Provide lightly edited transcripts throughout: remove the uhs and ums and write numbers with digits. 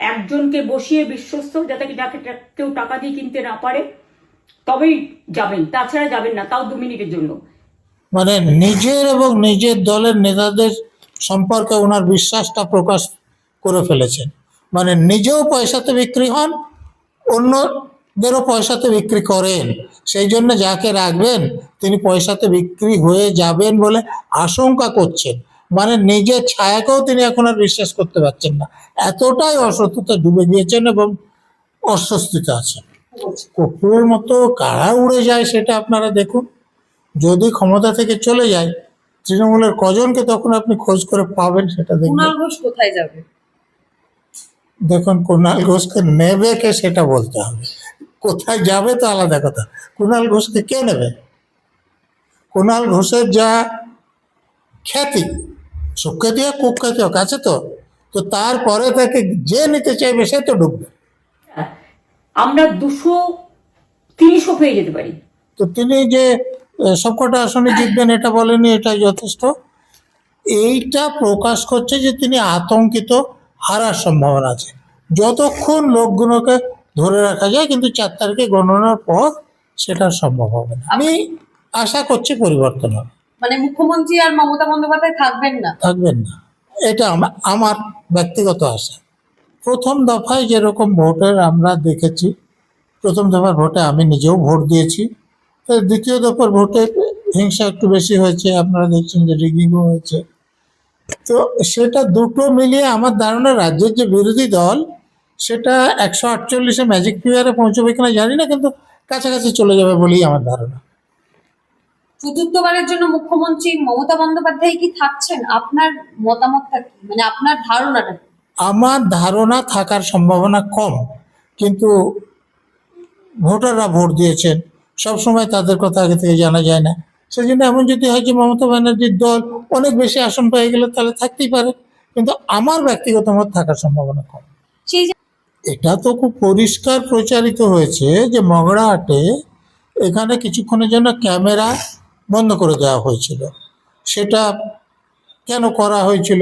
একজনকে বসিয়ে বিশ্বস্ত, যাতে যাকে কেউ টাকা দিয়ে কিনতে না পারে, তবেই যাবেন, তাছাড়া যাবেন না, তাও 2 মিনিটের জন্য। মানে নিজের এবং নিজের দলের নেতাদের সম্পর্কে ওনার বিশ্বাসটা প্রকাশ করে ফেলেছেন। মানে নিজেও পয়সাতে বিক্রি হন, অন্যদেরও পয়সাতে বিক্রি করেন। সেই জন্য যাকে রাখবেন তিনি পয়সাতে বিক্রি হয়ে যাবেন বলে আশঙ্কা করছেন। মানে নিজের ছায়াকেও তিনি এখন আর বিশ্বাস করতে পারছেন না, এতটাই অসততা ডুবে গিয়েছেন এবং অস্বস্তিতে আছেন। কপুরের মতো কারা উড়ে যায় সেটা আপনারা দেখুন। যদি ক্ষমতা থেকে চলে যায় তৃণমূলের কজনকে তখন আপনি খোঁজ করে পাবেন সেটা দেখুন। কুণাল ঘোষ কোথায় যাবে? দেখুন, কুণাল ঘোষকে নেবে কে সেটা বলতে হবে, কোথায় যাবে তো আলাদা কথা। কুণাল ঘোষকে কে নেবে? কুণাল ঘোষের যা খ্যাতি, সুখ্যাতি হোক কুখ্যাতি হোক, আছে তো, তো তারপরে তাকে যে নিতে চাইবে সে তো ঢুকবে। আমরা 200-300 পেয়ে যেতে পারি। তো তিনি যে সবকটা আসনে জিতবেন এটা বলেনি, এটা যথেষ্ট। এইটা প্রকাশ করছে যে তিনি আতঙ্কিত, হারার সম্ভাবনা আছে। যতক্ষণ লোকগুলোকে ধরে রাখা যায়, কিন্তু 4 তারিখে গণনার পর সেটা সম্ভব হবে না। আমি আশা করছি পরিবর্তন হবে। মানে মুখ্যমন্ত্রী আর মমতা বন্দ্যোপাধ্যায় থাকবেন না? থাকবেন না, এটা আমার ব্যক্তিগত আশা। প্রথম দফায় যেরকম ভোটের আমরা দেখেছি, প্রথম দফার ভোটে আমি নিজেও ভোট দিয়েছি। তো দ্বিতীয় দফার ভোটে হিংসা একটু বেশি হয়েছে, আপনারা দেখছেন যে রিগিংও হয়েছে। তো সেটা দুটো মিলিয়ে আমার ধারণা রাজ্যের যে বিরোধী দল সেটা 148-এ ম্যাজিক ফিগারে পৌঁছবে কিনা জানি না, কিন্তু কাছাকাছি চলে যাবে বলেই আমার ধারণা। চতুর্থবারের জন্য মুখ্যমন্ত্রী মমতা বন্দ্যোপাধ্যায় কি থাকছেন? আপনার মতামতটা কি, মানে আপনার ধারণাটা কি? আমার ধারণা থাকার সম্ভাবনা কম, কিন্তু ভোটাররা ভোট দিয়েছেন, সবসময় তাদের কথা আগে থেকে জানা যায় না। সেই জন্য এমন যদি হয় যে মমতা ব্যানার্জির দল অনেক বেশি আসন পেয়ে গেলে তাহলে থাকতেই পারে, কিন্তু আমার ব্যক্তিগত মত থাকার সম্ভাবনা কম। সেই যে এটা তো খুব পরিষ্কার প্রচারিত হয়েছে যে মগরাহাটে এখানে কিছুক্ষণের জন্য ক্যামেরা বন্ধ করে দেওয়া হয়েছিল। সেটা কেন করা হয়েছিল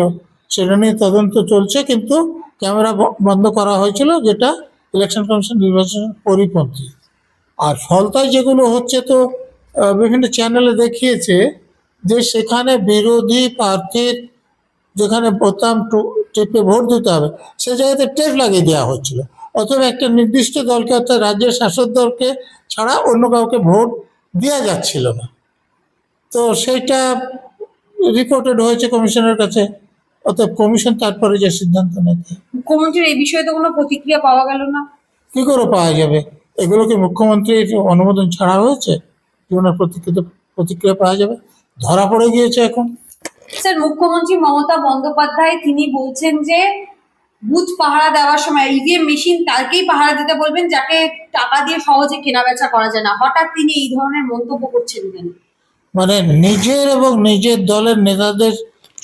সেটা নিয়ে তদন্ত চলছে, কিন্তু ক্যামেরা বন্ধ করা হয়েছিল, যেটা ইলেকশন কমিশন নির্বাচনের পরিপন্থী। আর ফলতায় যেগুলো হচ্ছে, তো বিভিন্ন চ্যানেলে দেখিয়েছে যে সেখানে বিরোধী প্রার্থীর যেখানে বোতাম টিপে ভোট দিতে হবে সে জায়গাতে টেপ লাগিয়ে দেওয়া হচ্ছিল, অথবা একটা নির্দিষ্ট দলকে, অর্থাৎ রাজ্যের শাসক দলকে ছাড়া অন্য কাউকে ভোট দেওয়া যাচ্ছিল না। তো সেইটা রিপোর্টেড হয়েছে কমিশনের কাছে, অর্থাৎ কমিশন তারপরে যে সিদ্ধান্ত নেয়। মুখ্যমন্ত্রীর এই বিষয়ে তো কোনো প্রতিক্রিয়া পাওয়া গেল না। কী করে পাওয়া যাবে? এগুলো কি মুখ্যমন্ত্রীর অনুমোদন ছাড়া হয়েছে যে ওনার প্রতিক্রিয়া পাওয়া যাবে? ধরা পড়ে গিয়েছে এখন। স্যার, মুখ্যমন্ত্রী মমতা বন্দ্যোপাধ্যায় তিনি বলছেন যে বুথ পাহারা দেওয়ার সময় ইভিএম মেশিন তাকেই পাহারা দিতে বলবেন যাকে টাকা দিয়ে সহজে কেনাবেচা করা যায় না। হঠাৎ তিনি এই ধরনের মন্তব্য করছেন কেন? মানে নিজের এবং নিজের দলের নেতাদের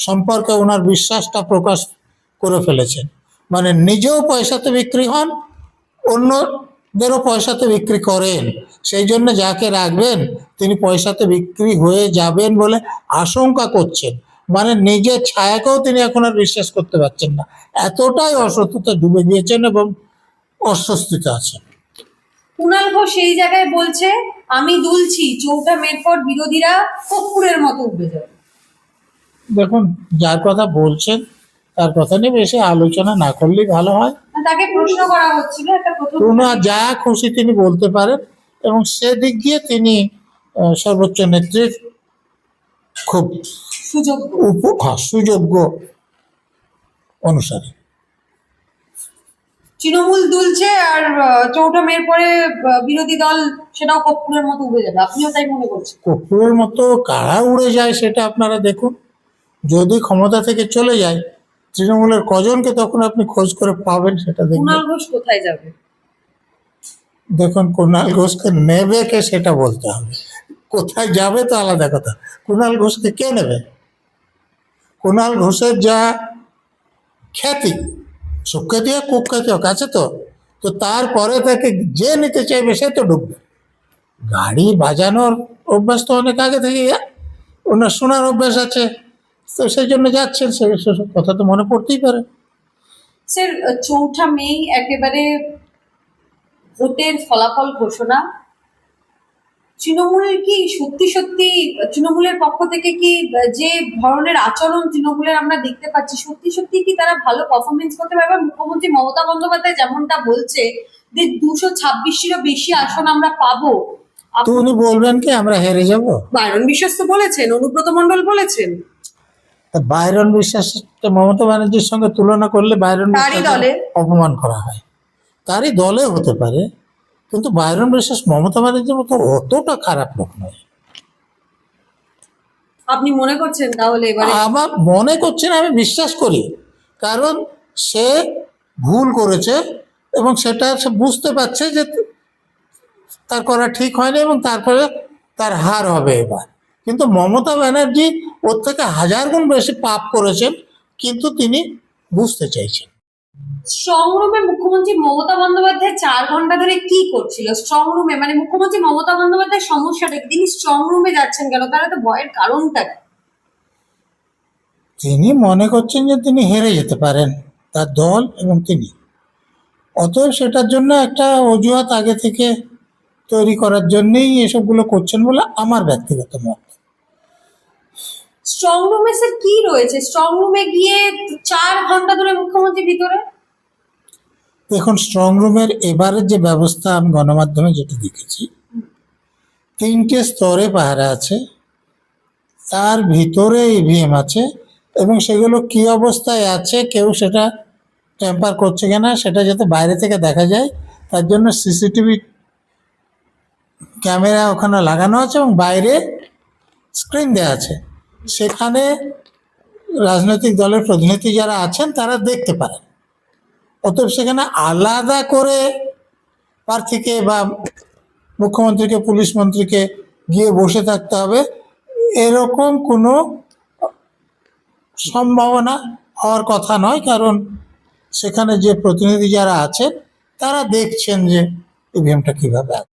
সম্পর্কে ওনার বিশ্বাসটা প্রকাশ করে ফেলেছেন। মানে নিজেও পয়সাতে বিক্রি হন, অন্যদেরও পয়সাতে বিক্রি করেন। সেই জন্য যাকে রাখবেন তিনি পয়সাতে বিক্রি হয়ে যাবেন বলে আশঙ্কা করছেন। মানে নিজের ছায়াকেও তিনি এখন আর বিশ্বাস করতে পারছেন না, এতটাই অসততা ডুবে গিয়েছেন এবং অস্বস্তিতে আছেন। কুণাল ঘোষ সেই জায়গায় বলছে, আমি দুলছি, চৌঠা মের পর বিরোধীরা কর্পূরের মতো উঠবে যাবে। দেখুন, যার কথা বলছেন তার কথা নিয়ে বেশি আলোচনা না করলেই ভালো হয়। তাকে প্রশ্ন করা হচ্ছিল, একটা প্রথম যা খুশি তিনি বলতে পারেন, এবং সেদিক দিয়ে তিনি সর্বোচ্চ নেত্রীর খুব সুযোগ্য অনুসারী। তৃণমূল দুলছে আর চৌঠা মের পরে বিরোধী দল সেটাও কর্পূরের মতো উড়ে যাবে, আপনিও তাই মনে করছেন? কপুরের মতো কারা উড়ে যায় সেটা আপনারা দেখুন। যদি ক্ষমতা থেকে চলে যায় তৃণমূলের কজনকে তখন আপনি খোঁজ করে পাবেন সেটা দেখুন। কুণাল ঘোষ কোথায় যাবে? দেখুন, কুণাল ঘোষকে নেবে কে সেটা বলতে হবে, কোথায় যাবে তো আলাদা কথা। কুণাল ঘোষকে কে নেবে? কুণাল ঘোষের যা খ্যাতি, সুখ্যাতি হোক কুখ্যাতি হোক, আছে তো, তো তারপরে তাকে যে নিতে চাইবে সে তো ঢুকবে। গাড়ি বাজানোর অভ্যাস তো অনেক আগে থেকে ওনার শোনার অভ্যাস আছে, তো সেই জন্য যাচ্ছেন, সেসব কথা তো মনে পড়তেই পারে। স্যার 4ঠা মে একেবারে ভোটের ফলাফল ঘোষণা। তৃণমূল কি সত্যি সত্যি তৃণমূলের পক্ষ থেকে কি যে ধরনের আচরণ তৃণমূলের আমরা দেখতে পাচ্ছি, সত্যি সত্যি কি তারা ভালো পারফরমেন্স করতে পারবে? মুখ্যমন্ত্রী মমতা বন্দ্যোপাধ্যায় যেমনটা বলছে যে 226টিরও বেশি আসন আমরা পাবো। তো উনি বলবেন কি আমরা হেরে যাব? বাইরন বিশ্বাস তো বলেছেন, অনুব্রত মণ্ডল বলেছেন, তা বাইরন বিশ্বাসকে মমতা ব্যানার্জির সঙ্গে তুলনা করলে বাইরন তারই বিশ্বাসকে দলে। অপমান করা হয়। তারই দলে হতে পারে, কিন্তু বাইরন বিশ্বাস মমতা ব্যানার্জির মতো অতটা খারাপ লোক নয়। আপনি মনে করছেন তাহলে এবারে? আমার মনে করছে না, আমি বিশ্বাস করি। কারণ সে ভুল করেছে এবং সেটা সে বুঝতে পারছে যে তার করা ঠিক হয়নি এবং তারপরে তার হার হবে এবার। কিন্তু মমতা ব্যানার্জি ওর থেকে 1000 গুণ বেশি পাপ করেছেন, কিন্তু তিনি বুঝতে চাইছেন। স্ট্রং রুমে মুখ্যমন্ত্রী মমতা বন্দ্যোপাধ্যায় 4 ঘন্টা ধরে কি করছিল স্ট্রং রুমে? মানে মুখ্যমন্ত্রী মমতা বন্দ্যোপাধ্যায় সমস্যাটা কি? তিনি স্ট্রং রুমে যাচ্ছেন কেন? তারা তো ভয়ের কারণটা কি? তিনি মনে করছেন যে তিনি হেরে যেতে পারেন, তার দল এবং তিনি। অতএব সেটার জন্য একটা অজুহাত আগে থেকে তৈরি করার জন্যই এসবগুলো করছেন বলে আমার ব্যক্তিগত মত। স্ট্রং রুমে স্যার কি রয়েছে? স্ট্রং রুমে গিয়ে 4 ঘন্টা ধরে মুখ্যমন্ত্রী ভিতরে। দেখুন, স্ট্রং রুমের এবারের যে ব্যবস্থা আমি গণমাধ্যমে যেটা দেখেছি, 3টে স্তরে পাহারা আছে, তার ভিতরে ইভিএম আছে এবং সেগুলো কি অবস্থায় আছে কেউ সেটা ট্যাম্পার করছে কিনা সেটা যাতে বাইরে থেকে দেখা যায় তার জন্য সিসিটিভি ক্যামেরা ওখানে লাগানো আছে এবং বাইরে স্ক্রিন দেওয়া আছে। সেখানে রাজনৈতিক দলের প্রতিনিধি যারা আছেন তারা দেখতে পারেন। অতএব সেখানে আলাদা করে প্রার্থীকে বা মুখ্যমন্ত্রীকে পুলিশ মন্ত্রীকে গিয়ে বসে থাকতে হবে এরকম কোনো সম্ভাবনা হওয়ার কথা নয়। কারণ সেখানে যে প্রতিনিধি যারা আছেন তারা দেখছেন যে ইভিএমটা কিভাবে আছে।